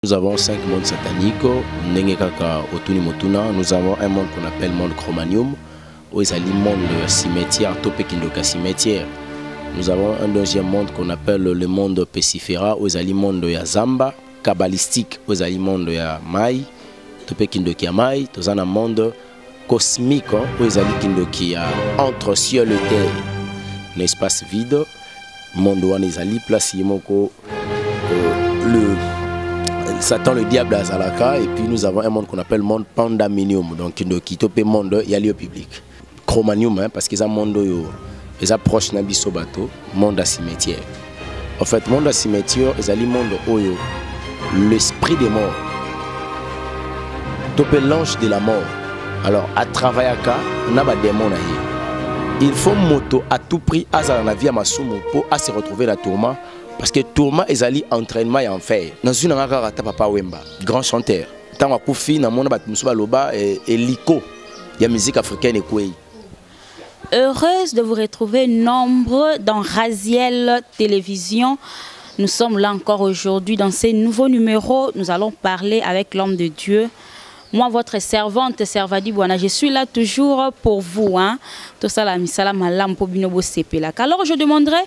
Nous avons 5 mondes sataniques. Nous avons un monde qu'on appelle monde chromanium, où il y a le monde cimetière, topekindoka cimetière. Nous avons un deuxième monde qu'on appelle le monde pesifera, où il y a le monde Zamba, kabbalistique, où il y a le monde Mai, topekindoki Mai. Nous avons un monde cosmique, où il y a le entre ciel et terre, un espace vide. Monde où il y a la place Satan, le diable à Zalaka, et puis nous avons un monde qu'on appelle monde pandaminium, donc qui tope monde y a lieu public. Chromanium, hein, parce qu'ils ont monde ils approchent Nabiso bateau, monde à cimetière. En fait, monde à cimetière, ils ont le monde où l'esprit des morts, tope l'ange de la mort. Alors à travers ça, on a des démons. Il faut moto à tout prix à la vie à Masumo pour se retrouver la tourment. Parce que tourment est allé entraînement et enfer. Dans une angara papa Wemba, grand chanteur. Tant à Koufi, dans mon abat Loba et Liko, il y a musique africaine et Koué. Heureuse de vous retrouver nombreux dans Raziel Télévision. Nous sommes là encore aujourd'hui dans ces nouveaux numéros. Nous allons parler avec l'homme de Dieu. Moi, votre servante, Servadi Bouana, je suis là toujours pour vous. Hein. Tout ça, la misala malam pour binobo sepelak. Alors, je demanderai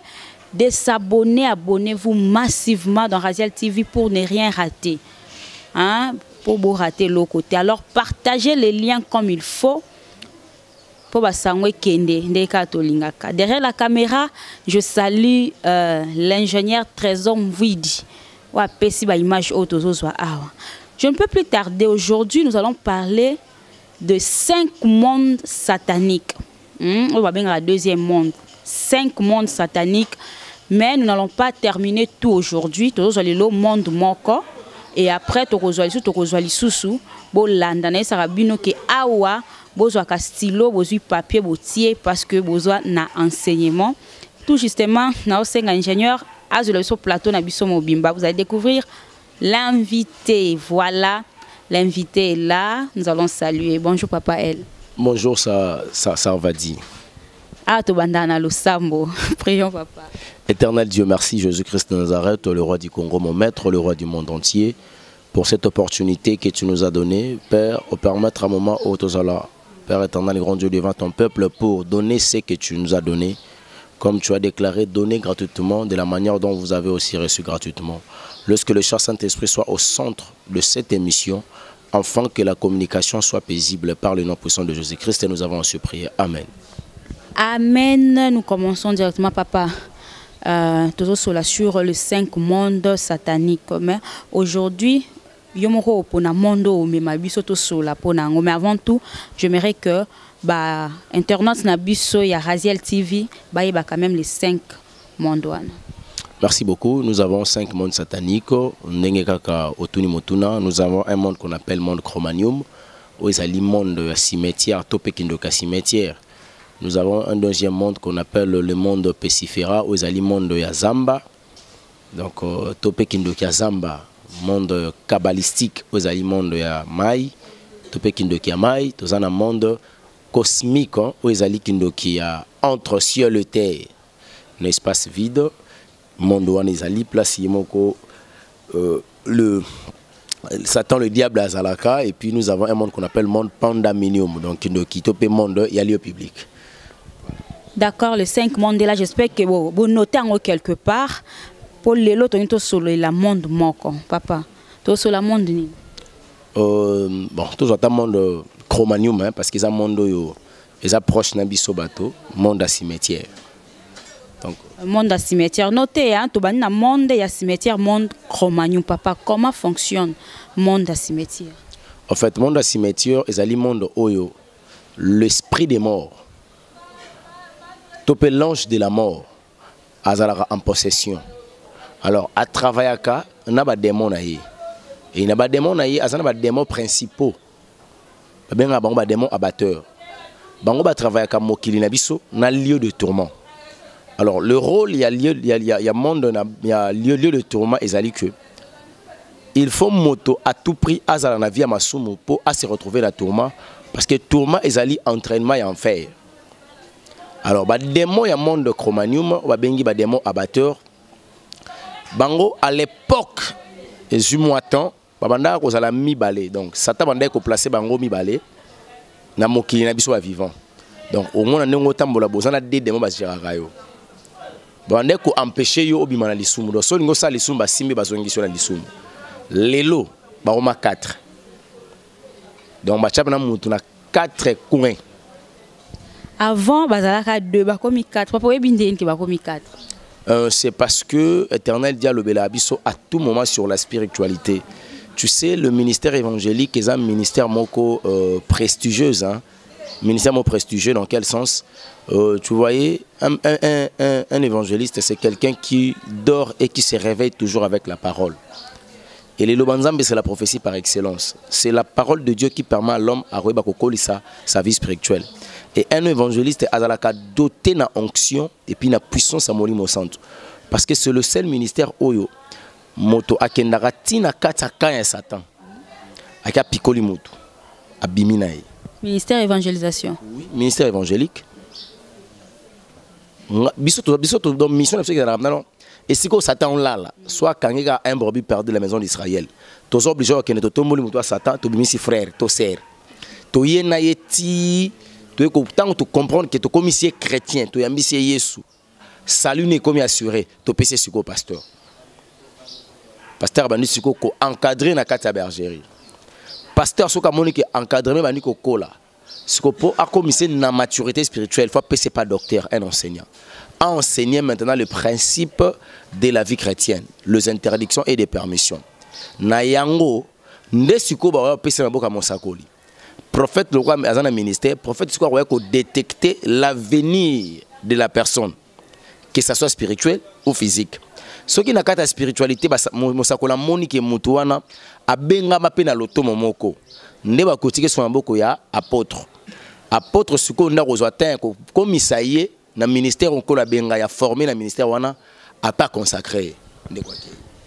de s'abonner, abonnez-vous massivement dans Raziel TV pour ne rien rater. Hein? Pour vous rater l'autre côté. Alors partagez les liens comme il faut. Pour derrière la caméra, je salue l'ingénieur Trésor Mvidi. Je ne peux plus tarder. Aujourd'hui, nous allons parler de 5 mondes sataniques. On va bien à la deuxième monde. 5 mondes sataniques. Mais nous n'allons pas terminer tout aujourd'hui. Nous allons le monde moko. Et après, nous allons sous bolanda sarabino ke awa bozo ka stylo bozo papier botier parce que bozo na enseignement. Tout justement, na osenga ingénieur azolo so plateau na biso mobimba. Vous allez découvrir l'invité. Voilà, l'invité est là. Nous allons saluer. Bonjour papa El. Bonjour ça va dire. Ah, to bandana lo sambo. Prions papa. Éternel Dieu, merci Jésus-Christ de Nazareth, le roi du Congo, mon maître, le roi du monde entier, pour cette opportunité que tu nous as donnée, Père, au permettre un moment au Tozala, Père éternel, grand Dieu devant ton peuple, pour donner ce que tu nous as donné, comme tu as déclaré, donner gratuitement, de la manière dont vous avez aussi reçu gratuitement. Lorsque le cher Saint-Esprit soit au centre de cette émission, afin que la communication soit paisible par le nom puissant de Jésus-Christ, et nous avons ainsi prié. Amen. Amen. Nous commençons directement, papa. Toujours sur les 5 mondes sataniques. Mais aujourd'hui, mais avant tout, j'aimerais que Internet Nabiso et Raziel TV quand même les 5 mondes. Merci beaucoup. Nous avons 5 mondes sataniques. Nous avons un monde qu'on appelle monde chromanium, où il y a le monde cimetière, topekindoka cimetière. Nous avons un deuxième monde qu'on appelle le monde pesifera, où il y a le monde Zamba, donc topekindoki Zamba, monde kabbalistique, où il y a le monde Mai, topekindoki Mai. Nous avons un monde cosmique, où il y a le entre ciel et terre, un espace vide. Monde où il y a la place le Satan, le diable à Zalaka, et puis nous avons un monde qu'on appelle monde pandaminium, donc qui tope monde y a lieu public. D'accord, les 5 mondes là, j'espère que vous notez en quelque part pour les autres on est sur le monde moko, papa. Tout sur le monde ni. Bon, tout un monde chromanium, hein, parce qu'ils ont monde ils approchent Nabiso bateau, monde à cimetière. Donc monde à cimetière. Notez, hein, tout le monde à cimetière, monde chromanium, papa. Comment fonctionne monde à cimetière? En fait, monde à cimetière, ils ont le monde oyo, l'esprit des morts. Topé l'ange de la mort, azala en possession. Alors, à travers ça, on a des démons. Et il y a des démons, des démons principaux. Il y a des démons abatteurs. Il y a travers ça, on a lieu de tourment. Alors, le rôle, il y a lieu de tourment, et que il faut moto à tout prix azala na vie à Masumo pour se retrouver la tourment, parce que tourment est entraînement et enfer. Alors, les démons, il y a un monde de chromanium, il y démons abatteurs. Bango, à l'époque, les humoitans, babanda ko zala mibale donc Satan banda ko placer bango mibale na mokili na biso vivant donc au moins ndenge tambola bozana de demo baziraka yo banda ko empêcher yo obima na lisumu do so lingo sa lisumu basimbi bazongiso na lisumu lelo baroma 4 donc bachapa na mutu na 4 coins avant bazalaka 2 bakomi 4 papa ebindeni ki bakomi 4. C'est parce que Éternel dit à l'Obéla Abisso à tout moment sur la spiritualité. Tu sais, le ministère évangélique est un ministère moko prestigieux. Hein? Ministère moko prestigieux dans quel sens? Tu voyais, un évangéliste, c'est quelqu'un qui dort et qui se réveille toujours avec la parole. Et les Lobanzambe, c'est la prophétie par excellence. C'est la parole de Dieu qui permet à l'homme à rebakokoли sa vie spirituelle. Et un évangéliste a doté na onction et puis na puissance à Molimo Santo. Parce que c'est le seul ministère oyo moto akendaka tina kataka ya Satan. Aka pikoli moto abiminae. Ministère évangélisation. Oui, ministère évangélique. Biso dans mission non. Et si que Satan là soit quand il y a un brebis perdu de la maison d'Israël. Tous obligés à kende to tomboli moto Satan, to bimisi frère, to sœur. To yena yeti tant que tu comprends que tu es commissaire chrétien, tu es ambitieux Jésus. Salut n'est comme assuré, tu peux sur le pasteur. Pasteur bandi siko ko encadrer na kati ya bergerie. Pasteur soka moni ke encadrer bandi ko kola. Siko po a commissaire na maturité spirituelle, faut passer pas docteur, un enseignant. A enseigner maintenant le principe de la vie chrétienne, les interdictions et les permissions. Na yango nde siko ba pesa na boka mosakoli. Prophète, le roi a un ministère, prophète, c'est quoi détecter l'avenir de la personne, que ce soit spirituel ou physique. Ce qui n'a pas de spiritualité, mosakola monique mutuana, a benga mapena loto momoko. Neba kotike son amboko ya apôtre. Apôtre suko na rozoatin comme Isaïe, na ministère on kola benga ya formé na ministère wana a pas consacré.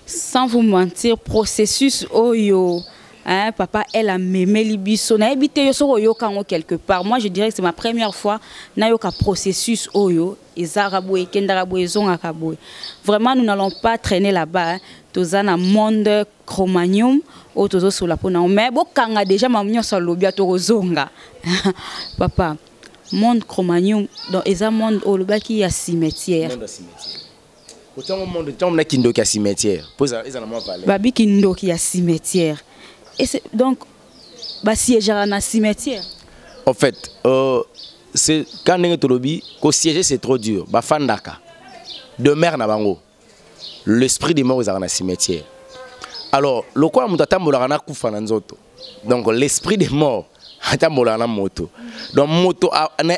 Sans vous mentir, processus oyo. Hein, papa, elle a mémé libiso. Na habité yo so yo kango quelque part. Moi, je dirais que c'est ma première fois na yo ka processus oyo ezaraboué kendaraboué zongakaboué. Vraiment, nous n'allons pas traîner là-bas. Tozana monde Cro-Magnon ou tozo sur la pona. Mais bo kanga déjà mamnyo so lobia to zonga. Papa, monde Cro-Magnon dans eza monde o lobaki ya cimetière. Monde cimetière. Autant au monde temps na kindo ka cimetière. Poza eza na mo parler. Babi kindo ki ya cimetière. Et donc, siéger dans un cimetière. En fait, c'est quand on est au lobby, siéger c'est trop dur. Fandaka. De mer na bango. L'esprit des morts est dans un cimetière. Alors, le quoi mutatambola na kufa na nzoto. Donc l'esprit des morts atambola na moto. Donc moto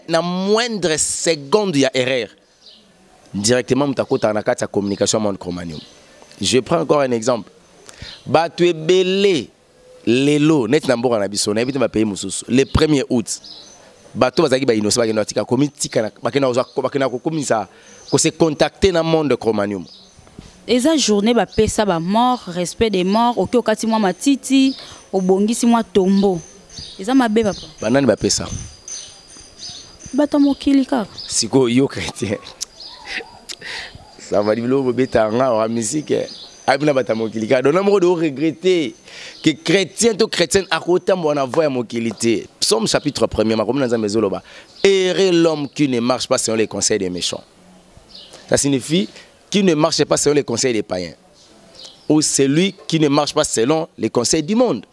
na moindre seconde il y a erreur. Directement mutakota na kati ya communication monde Cro-Magnon. Je prends encore un exemple. Tu es belé. Lelo net na mboka na biso na ebite ba pays mususu le 1er août bato bazaki ba innocent ba kena tika komitika bakena ko komisa ko se contacter na monde Cro-Magnon. Eza journée ba pesa ba mort respect des morts oki okati mwa matiti obongisi mwa tombo. Eza mabe papa. Banani ba pesa. Bata mokili kaka. Siko yo chrétien. Ça va dire le beta nga musique. Abina batamokilika. Donc on doit regretter que chrétien to chrétienne à côté on a voix mokilité. Psaume chapitre 1er ma comme dans mezoloba. Errer l'homme qui ne marche pas selon les conseils des méchants. Ça signifie qui ne marche pas selon les conseils des païens. Ou celui qui ne marche pas selon les conseils du monde.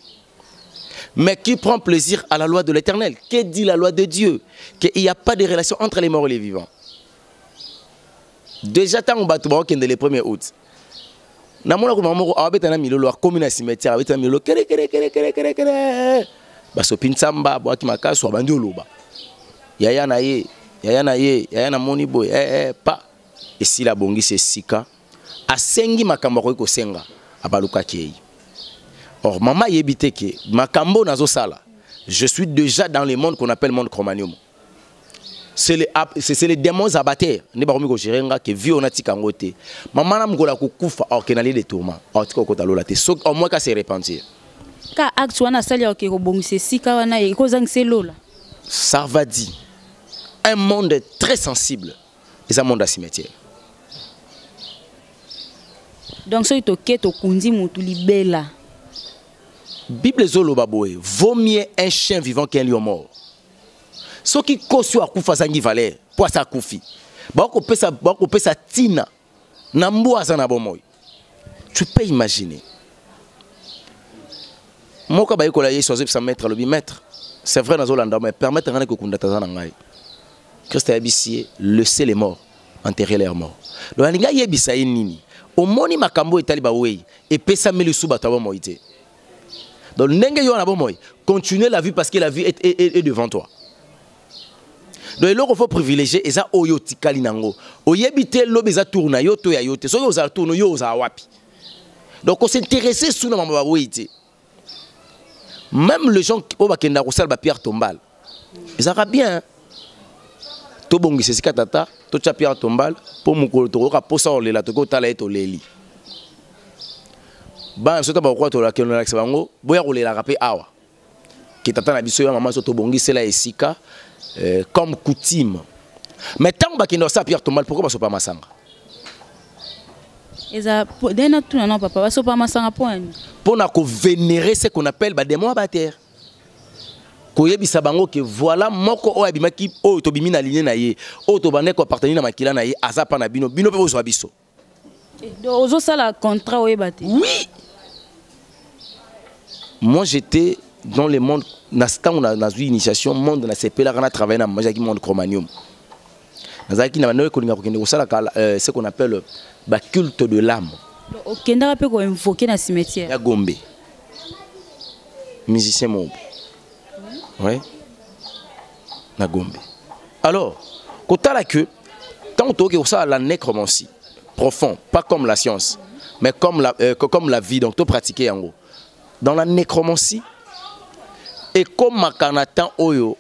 Mais qui prend plaisir à la loi de l'Éternel. Que dit la loi de Dieu? Qu'il n'y a pas de relation entre les morts et les vivants. Déjà tant on bat le 1er août. Namona ko mamoko abeta na milolo akomi na cimetière abeta milolo kere baso pinsamba boaki makaso abandi oloba yaya na moni boy pa esi la bongi se sika asengi makambo ko senga abaluka kei. Or mama yebite ke makambo nazo sala je suis déjà dans le monde qu'on appelle monde Cro-Magnon. C'est les démons abatteurs. Ne pas remettre au gérenga que vie on a tika ngote. Maman na mgola kukufa au kenali des tourments. Au tika ko talola te. So au moins ka se repentir. Ka acte wana sali au ke ko bongise sika wana e ko zangse lola. Ça va dire un monde très sensible. Et un monde à cimetière. Donc so ito ke to kundi mutu libela. Bible zolo baboé, vaut mieux un chien vivant qu'un lion mort. Ce qui cause à kufa zangi valeur, pour ça kufi. Bako pesa tina, namboa sana bomoy. Tu peux imaginer. Moi quand baïko la yeso sa mettre le bimètre, c'est vrai dans Zolanda mais permettre rien que kunda tazana ngai. Christ a habillé, laisser les morts, enterrer leurs morts. Donc alinga yebisa nini. Au moni makambo etali ba wei et pesa meli suba tabo moité. Donc, continuez la vie parce que la vie est devant toi. Donc, il faut privilégier et ça oyo tikali nango. Oyebite lobeza tourna yo to ya yote. So yo za tourno yo za wapi. Donc on s'intéresser sur na mama wéité. Même les gens qui ont kenda ko salba pierre tombale. Ils ça bien. To bongi c'est tata, to cha pierre tombale pour mukolo to ka posa olela to ko tala eto leli. Ba sota ba kwa to la keno la bango boya kolela rapé awa ki tata na biso ya maman soto bongi sela esika comme coutume mais tant ba keno sa pierre tombale pourquoi ba so pas masanga eza dena tout non papa ba so pas masanga point pour na ko vénérer ce qu'on appelle ba démon à terre ko yebisa bango que voilà moko o abimaki o to bimi na ligne na ye o to bane ko appartenir na makila na ye azapa na bino bino pe bo so biso ozo sala contrat o yebate oui. Moi, j'étais dans le monde, dans une initiation, monde dans la CP, là, on a travaillé dans le monde Chromanium. Dans ce qu'on appelle le culte de l'âme. Ok, on peut invoquer dans le cimetière. Il y a Gombe. Musicien Mob. Oui. Na Gombe. Alors, quand on a la nécromancie, profond, pas comme la science, mais comme la vie, donc tout pratiquer en gros. Dans la nécromancie, et comme Makanatan Oyo,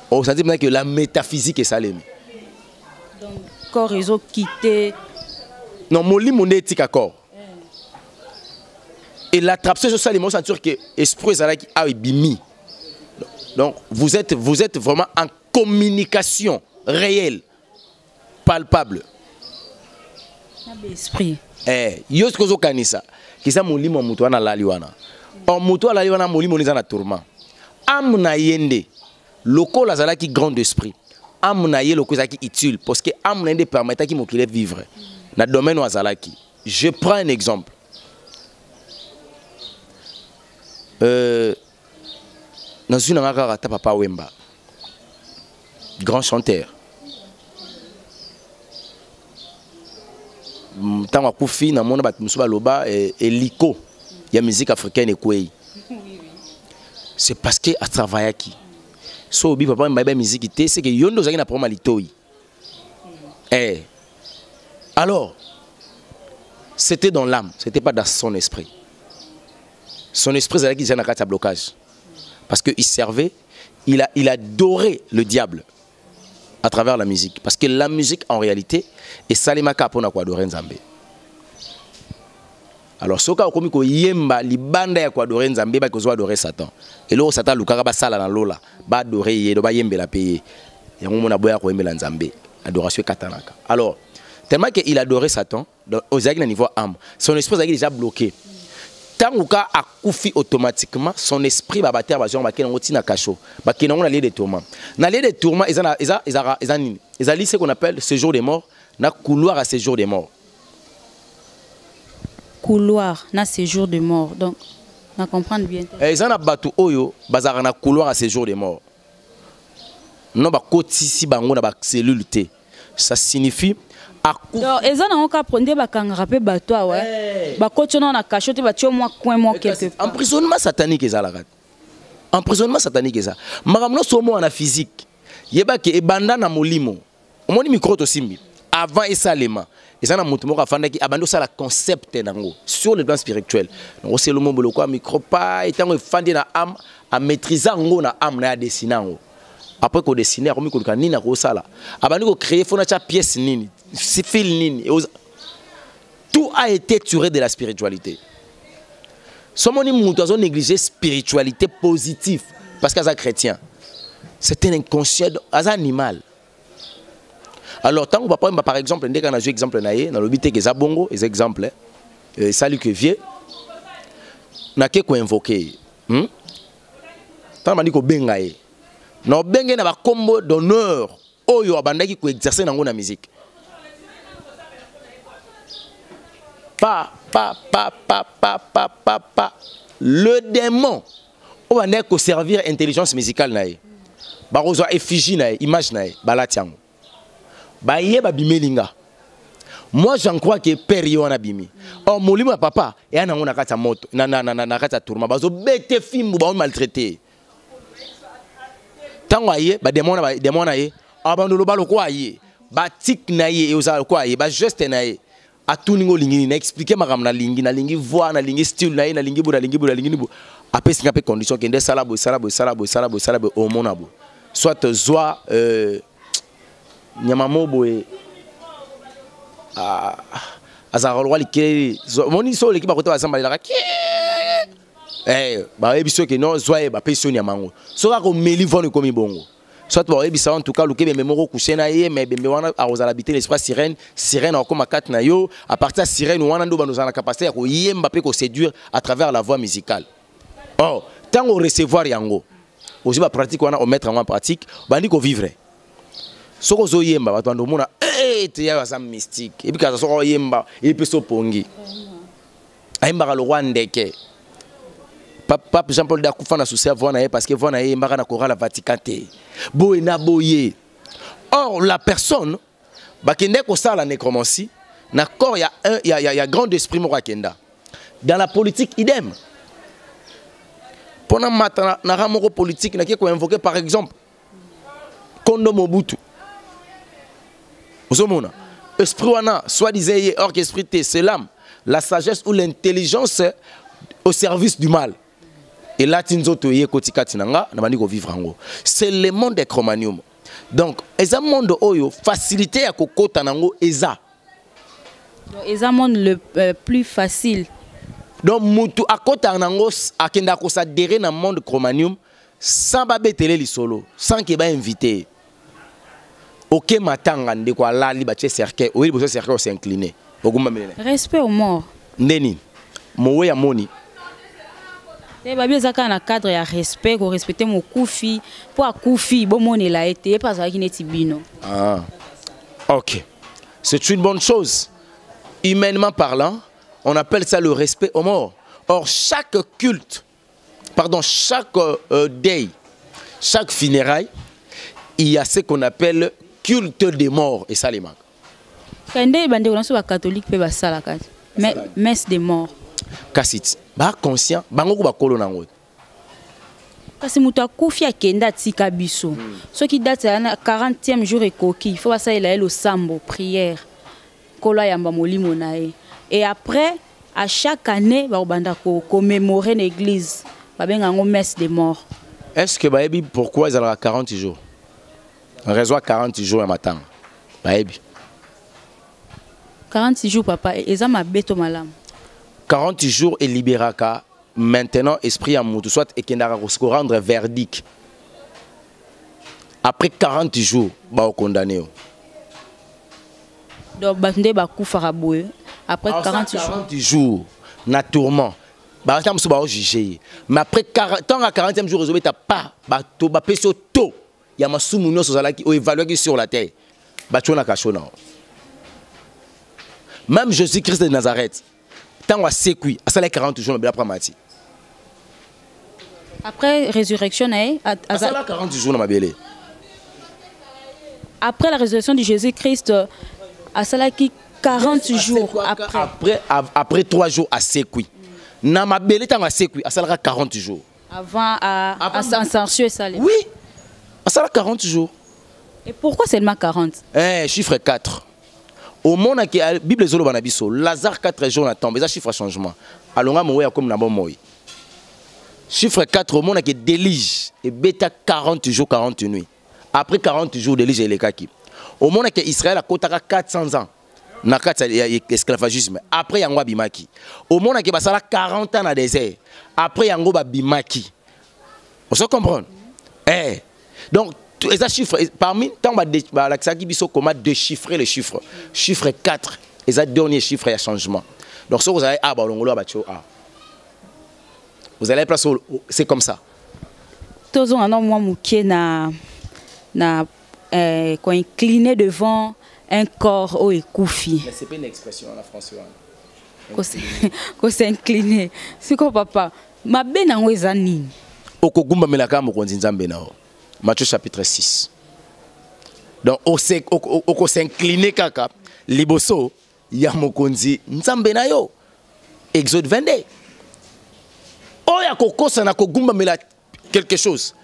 on s'est dit que la métaphysique est salée. Donc, corps ils ont quitté. Non, mon lit, mon éthique à corps. Et l'attraction sur ça, les mots, c'est que l'esprit a bimi. Donc, vous êtes vraiment en communication réelle, palpable. Esprit. Yo ce que vous kanisa, qui ça mon lit, mon moutoua na laliwana. En moutoua la liwana mon lit, mon na tourment. Amna yende, loko la zala qui grand esprit. Amna ye loko qui utile, parce que amna yende permettait qui m'okile vivre. Na domaine ou azalaki. Je prends un exemple. Dans une angaka Papa Wemba, grand chanteur. Tant à Koufi, dans mon abat Moussouba Loba et Liko, il y a musique africaine et quoi. C'est parce que à travailler qui. So bi papa m'a musiqueité, c'est que yondo zaki na problème litoi. Alors, c'était dans l'âme, c'était pas dans son esprit. Son esprit c'est là qu'il a un blocage. Parce qu'il servait, il adorait le diable à travers la musique. Parce que la musique, en réalité, est salimaka pour adorer Nzambe. Alors, ce qui est comme yemba, li banda ya adorer Nzambe, ba ko adorer Satan. Et là, Satan lukaka ba sala na lola, ba adorer yedo ba yembe la payer. Yango mona boya ko yembe la Nzambe, adoration katanaka. Alors, tellement qu'il adorait Satan, aux aigues niveau âme, son esprit est déjà bloqué. Tant a koufi automatiquement, son esprit va battre bazion ba kenango tina kacho, ba kenango na lieu de tourment. Na lieu de tourment, ils ont ce qu'on appelle séjour des morts, na couloir à séjour des morts. Couloir, na séjour des morts. Donc, on comprend bien. Ils ont batu oyo, bazar na couloir à séjour des morts. Non ba kotisi bango na ba cellule T. Ça signifie donc ils ont encore prendre ba kangrape bato ouais ba kotsona na cachote ba tio moi coin moi quelque part emprisonnement satanique ezalaka emprisonnement satanique eza makamno somo na physique yeba ke ebanda na molimo omoni micro to simbi avant esalema ezana mutu moko afanda ki abando sala concept nango sur le plan spirituel donc c'est le mot boloko micro pa etango efandi na âme a maîtriser ngo na âme na dessiner ngo après qu'on dessine a remis qu'on nina ko sala abandi ko créer fona cha pièce nini tout a été tiré de la spiritualité. Sommes nous avons négligé la spiritualité positive parce qu'à un chrétien, c'est un inconscient, un animal. Alors, tant qu'on va prendre par exemple, dès qu'on a joué exemple dans le but que Zabongo, les exemples, salut que vieux, n'a qu'à invoquer. tant m'a dit ko benga ye no benga na ba combo d'honneur oyo abandaki ko exercer nango na musique pa le démon on va ko servir intelligence musicale na ye ba ko zo effigie na ye image na ye balatiango ba ye ba bimelinga. Moi j'en crois que père yona bimi. Oh molimo papa et ana ngona kata moto na kata tourma bazo bete fimbu ba on maltraité. Tango aye ba demona ye abandolo balo ko aye ba tik na ye e oza ko aye ba geste na ye atuningo lingini na expliquer makam na lingi voix na lingi style na ye na lingi bu après singa pe condition que ndé sala bo au monabo soit zwa nyamamo boye azarolwa likeli moni so l'équipe bakota basamba la ba ebiso ke non zoe ba pession ya mango so ka ko meli vone komi bongo soit ba ebisa en tout cas luke be moko kusena ye mais be wana arozala habiter l'espace sirène en comme kat na yo à partir sirène wana ndo banozala na capacité ya ko yemba pe ko séduire à travers la voix musicale. Oh tango recevoir yango aussi ba pratique wana o mettre en pratique bandi ko vivre soko zo yemba bato ando mona te ya sa mystique et puis quand soko yemba il peut so pongi ayemba le roi ndeke Pape Jean-Paul Dakufa na souci voix na parce que voix na yemba na chorale Vatican te boye na boye. Or la personne ba kende ko sala nécromancie na corps il y a grand esprit mo kenda dans la politique idem pendant matin na ramoko politique na ko invoquer par exemple Kondo Mobutu. Esprit wana, soit disait orchestrité, c'est l'âme, la sagesse ou l'intelligence au service du mal. Et là, c'est le monde des chromanium. Donc, c'est un monde oyo facilité à kokota nango eza. C'est un monde le plus facile. Donc, mutu akota nango akenda ko s'adhérer dans le monde chromanium sans babetele li solo, sans qu'il ba invité. Ok matanga ndeko alali ba cercle oui bo cercle s'incliner respect aux morts ndeni mowe ya moni te ba bizaka na cadre ya respect ko respecter mon kufi pour akufi bo moni la été pas ça qui neti bino. Ah OK, c'est une bonne chose humainement parlant, on appelle ça le respect aux morts. Or chaque culte chaque day, chaque funérailles, il y a ce qu'on appelle culte des morts et ça les manque. Quand des bandés on soit catholique peut ba sala kat. Mais messe des morts. Kasit. Ba conscient, bango ko ba kolo nango. Kasi muta kufi akenda tika biso. Ce qui date na 40e jour et coquille, il faut ça il a le sambo prière. Kolo yamba molimo nae. Et après à chaque année ba banda ko commémorer l'église. Ba benga ngo messe des morts. Est-ce que ba ebi pourquoi ils ont 40 jours? On reçoit 40 jours à matin. 46 jours, papa. Et ça m'a béto malam. 40 jours et libéraka. Maintenant, esprit à moutou, soit et qu'il rendre verdict. Après 40 jours, bah condamné. Donc, batende ba koufara boye. Après 40 jours, na tourment. Bah tam so ba juger. Mais après 40e jour, vous n'avez pas bah to ba peso to. Il y a ma soumouno qui évalue sur la terre. Même Jésus-Christ de Nazareth, tant à sécuit, à ça les 40 jours, après mati. Après résurrection, à ça 40 jours, ma belle. Après la résurrection de Jésus-Christ, à ça qui 40 jours après 3 jours à sécuit. Na ma belle tant à sécuit, à ça 40 jours. Avant à censurer ça. Oui. Ça a 40 jours. Et pourquoi seulement 40? Chiffre 4. Au monde qui a Bible Zolo Banabiso, Lazare 4 jours na tombe, ça chiffre changement. Alonga moya comme na bon moy. Chiffre 4 au monde qui délige et bêta 40 jours 40 nuits. Après 40 jours délige et les kaki. Au monde qui Israël a kotaka 400 ans. Na kata esclavagisme. Après yango bimaki. Au monde qui basala 40 ans na désert. Après yango bimaki. On se comprend? Donc, les chiffres, parmi tant comment déchiffrer les chiffres. Chiffre 4, les derniers chiffres, il y a changement. Donc, si vous avez vous allez place, c'est comme ça. Tous on a moi mouké na quand incliné devant un corps au ekoufi. Mais c'est pas une expression en français. Qu'on s'est incliné. C'est quoi papa? Ma ben en wezani. Okogumba melaka mokonzi nzambe nao. Matthieu chapitre 6. Donc on s'est incliné kaka liboso ya mokonzi nzambe na yo. Exode 22. Oya kokosa na kogumba mela quelque chose.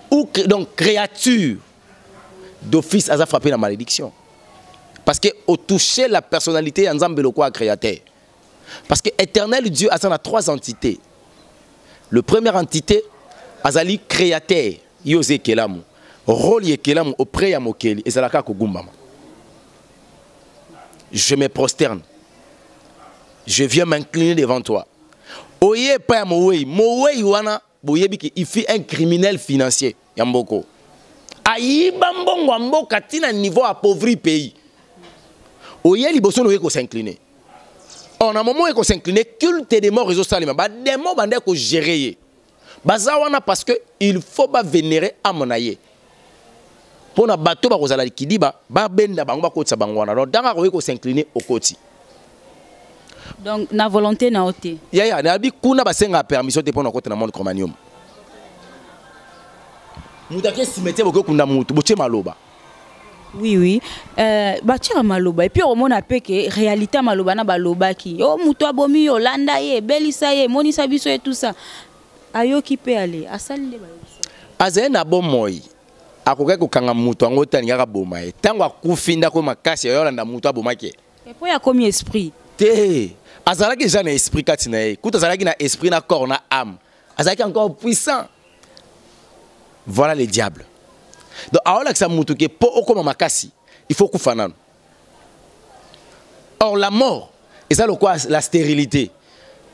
Ou donc créature d'office a frappé la malédiction. Parce que au toucher la personnalité de Nzambe le quoi créateur. Parce que éternel Dieu a 3 entités. Le première entité azali créateur yose kelamu. Rôle yekelamu auprès ya mokeli et zalaka kogumba. Je me prosterne. Je viens m'incliner devant toi. Oye pa mowe, mowe wana boyebi ki il fait un criminel financier yamboko. Aïba mbongo mboka tina niveau appauvri pays. Oye liboso no ko s'incliner. On a moment ko s'incliner culte des morts réseau salima. Ba démon bande ko gérer. Bazawana parce que il faut ba vénérer amonaye. Pour na bateau ba kozala kidiba ba benda bango ba kotsa bangwana. Donc danga ko s'incliner au koti. Donc na volonté na oté. Ya na bi kuna ba senga permission te pour na kota na monde cromanium. Moutake cimetière boko kunda mutu boche maloba. Oui oui. Batira maloba et puis au mona pe que réalité maloba na baloba ki. Oh mutu abomi Yolanda ye, Belisa ye, Monisa biso et tout ça. Ayo ki pe aller, asali le ba. Azena bon moy. Akoka ko kanga mutu ngo tani ngaka boma e. Tango akufinda ko makasi Yolanda mutu abomake. Et puis ya comme esprit. Te. Azalaki déjà na esprit katina e. Kuta azalaki na esprit na corps na âme. Azalaki encore puissant. Voilà les diables. Donc, alors que ça montre que pour comme makasi, il faut qu'on fasse. Or la mort, et ça le quoi, la stérilité.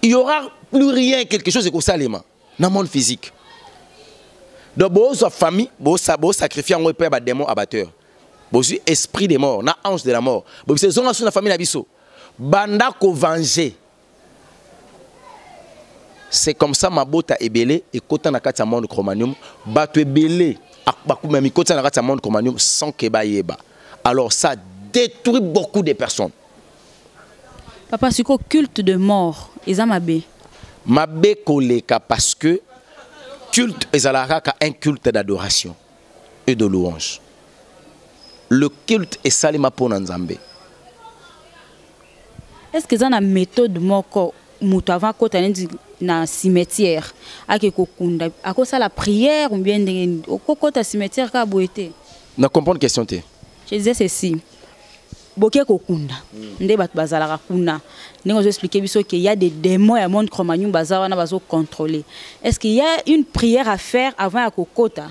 Il y aura plus rien, quelque chose comme ça dans le monde physique. Donc, bon, sa famille, bon sacrifier un père à démon abatteur. Bon, esprit des morts, na ange de la mort. Bon, c'est zone sur la famille nabiso. Banda ko venger. C'est comme ça ma botte a ébélé et quand on a quatre monde chromanium, batu ébélé, même quand on a quatre monde chromanium sans keba yeba. Alors ça détruit beaucoup de personnes. Papa, c'est quoi culte de mort? Ils ont mabé. Mabé koleka parce que culte est un culte d'adoration et de louange. Le culte est salima pour Nzambe. Est-ce que ça a une méthode moko mutu avant quand on est dans cimetière ake kokunda ako ça la prière ou bien quand ta cimetière ka boité? Na comprendre question té. Je disais ceci. Boké kokunda. Ndé bat bazala kuna. Ndé je expliquer biso qu'il y a des démons à monde cromanium bazala na bazo contrôler. Est-ce qu'il y a une prière à faire avant à kokota?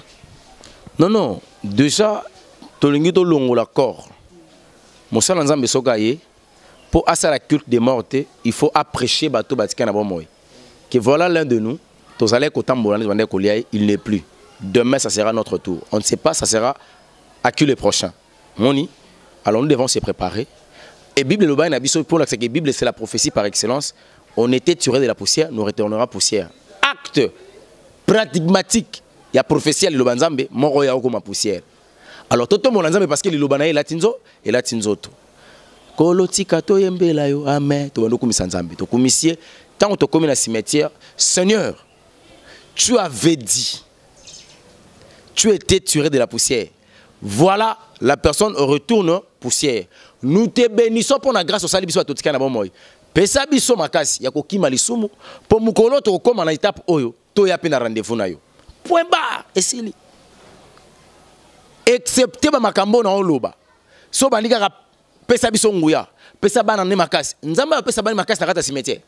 Non, déjà tolingi to longola corps. Mosala Nzambe sokaye. Pour assurer la culte des morts, il faut apprécier bateau batika na bomoy. Que voilà l'un de nous, tous allez il n'est plus. Demain, ça sera notre tour. On ne sait pas, ça sera à qui le prochain. Moni, alors nous devons se préparer. Et Bible le bain pour la Bible c'est la prophétie par excellence. On était tiré de la poussière, nous retournerons poussière. Acte pragmatique. Il y a prophétie le banzambe, moro ya okoma poussière. Alors tout le monde banzambe parce que le lobana est latinzo et latinzo tout. Kolotika to yembela yo amen to bando kumisa nzambe to kumisie tant to komi na cimetière. Seigneur, tu avais dit, tu étais tiré de la poussière, voilà la personne retourne poussière. Nous te bénissons pour la grâce au salut biso totika na bomoy pesa biso makasi ya kokima lisumu pour mukolo to koma na étape oyo to ya pe na rendez-vous na yo point barre esili excepté ba makambo na oloba so bandika pesa biso nguya pesa bana ne makasi nzamba pesa bana makasi na kata cimetière.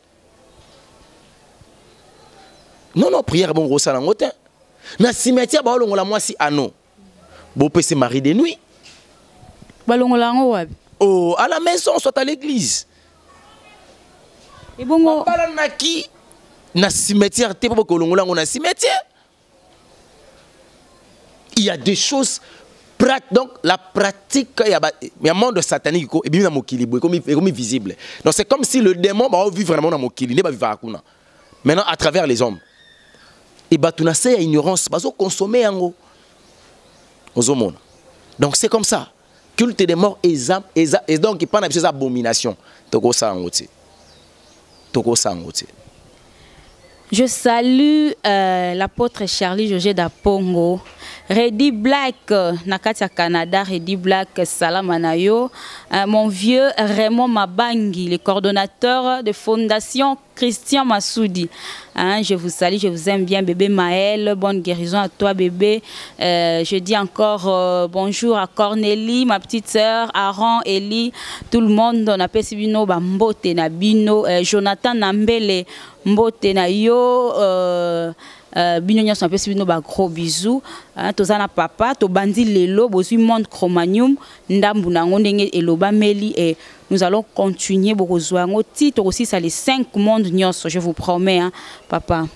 Non prière bon gros sala ngotin na cimetière ba olongola mwasi ano bo pesa mari de nuit balongola ngo wapi? Oh à la maison soit à l'église et bongo bala naki na cimetière te po kolongola ngo na cimetière. Il y a des choses. Donc la pratique, il y a un monde satanique et bien comme visible. Donc c'est comme si le démon va vivre vraiment dans mon kili, ne va vivre à kuna. Maintenant à travers les hommes. Et batuna se ya ignorance bazo consommer yango ozomona. Donc c'est comme ça. Culte des morts et donc il parle de ces abominations. Toko sangote. Toko sangote. Je salue l'apôtre Charlie José Dapongo, Reddy Black, Nakatia Canada, Reddy Black, Salamanayo, mon vieux Raymond Mabangi, le coordonnateur de Fondation Christian Massoudi. Je vous salue, je vous aime bien, bébé Maël, bonne guérison à toi, bébé. Je dis encore bonjour à Cornélie, ma petite sœur, Aaron, Eli, tout le monde. On appelle Sibino Bambote Nabino, Jonathan Nambele. Mbote na yo bino nyonso na pesi bino ba gros bisous tozana papa to bandi lelo bozwi monde chromanium ndambu nango ndenge eloba meli et nous allons continuer bokozwa ngo titre aussi ça les 5 mondes nyonso je vous promets papa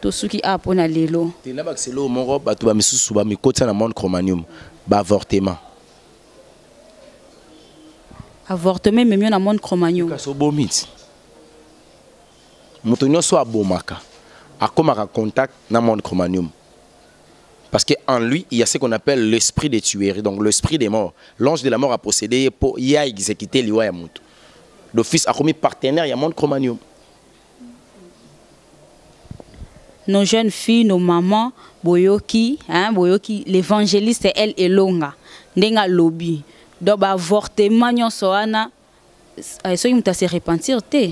to suki apona lelo tena ba selo mongo bato ba misusu ba mikota na monde chromanium ba avortement même na monde chromanium kaso bomit Moutonio soit abomaka, akomaka contact dans le monde chromanium. Parce qu'en lui, il y a ce qu'on appelle l'esprit des tueries, donc l'esprit des morts. L'ange de la mort a possédé pour y a exécuté l'Iwa Yamout. L'office a commis partenaire, il y a monde chromanium. Nos jeunes filles, nos mamans, Boyoki, l'évangéliste, elle est longa, ndenga lobby. Donc, avortement, nyon soana, ça y se repentir, te.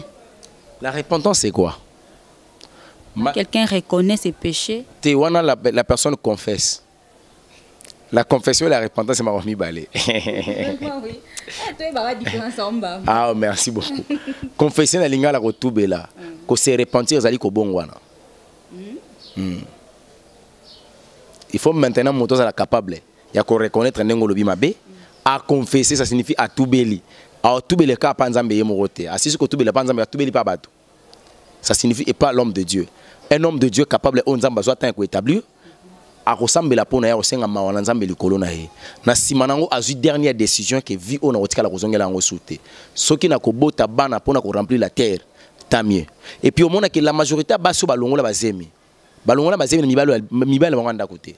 La repentance, c'est quoi? Quelqu'un reconnaît ses péchés. La personne confesse. La confession et la repentance, c'est ma famille balé. Ah, merci beaucoup. Confession, la ligne la retoube là. Que se repentir, ça dit qu'au bon wana. Il faut maintenant monter à la capable. Il y a qu'on reconnaître un engolo bimabé. À confesser, ça signifie à tout béli. Alors, tout le cas, pas nzambe yemoroté. Assis que tout le pas nzambe, tout le pas bateau. Ça signifie et pas l'homme de Dieu. Un homme de Dieu capable de nzamba soit un établir. A ressemble la pona ya osenga mawana nzambe likolo na ye. Na simanango a eu dernière décision que vie on a otika la kozongela ngo souté. Soki na kobota bana pona ko remplir la terre, tant mieux. Et puis au monde que la majorité baso balongola bazemi. Balongola bazemi mibalo banganda côté.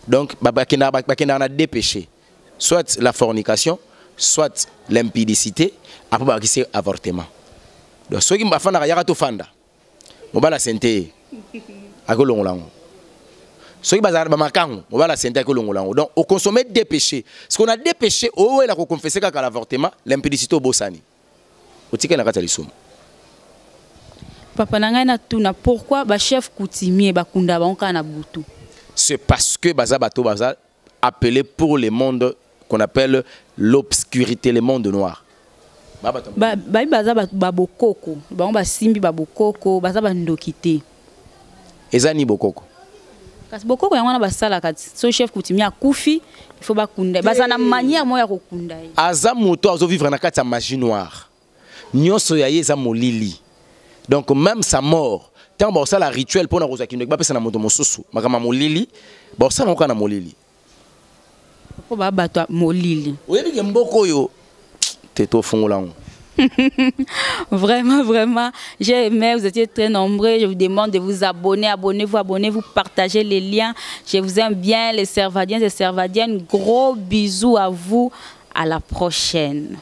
Donc bakena na deux péchés. Soit la fornication, soit l'impudicité, après c'est avortement. Donc ceux qui m'ont fait un to fanda, moi la santé, à colongolango. Ceux qui bazar bamakango, moi la santé à colongolango. Donc au consommer des péchés, ce qu'on a des péchés, oh il a confessé qu'à l'avortement, l'impudicité au bossani. Au ticket na kata lisum. Papa nanga na tuna pourquoi ba chef coutumier ba kunda ba onka na butu. C'est parce que bazabato baza appelé pour le monde qu'on appelle l'obscurité, le monde noir. Babokoko, ba simbi babokoko, bazaba ndokité. Ezani bokoko. Kasi bokoko yango na basala kati. So chef coutumier akufi, il faut bakunda. Bazana manière moya kokunda. Aza moto azo vivre na kati ya magie noire. Nyonso ya ye za molili. Donc même sa mort, tant ba ça la rituel pour na kozaki ndeko ba pesa na moto mosusu, makama molili, ba ça na okana molili. Molili. Vraiment, vraiment, j'ai aimé, vous étiez très nombreux. Je vous demande de vous abonner, abonnez-vous, partagez les liens. Je vous aime bien, les Servadiens et Servadiennes. Gros bisous à vous, à la prochaine.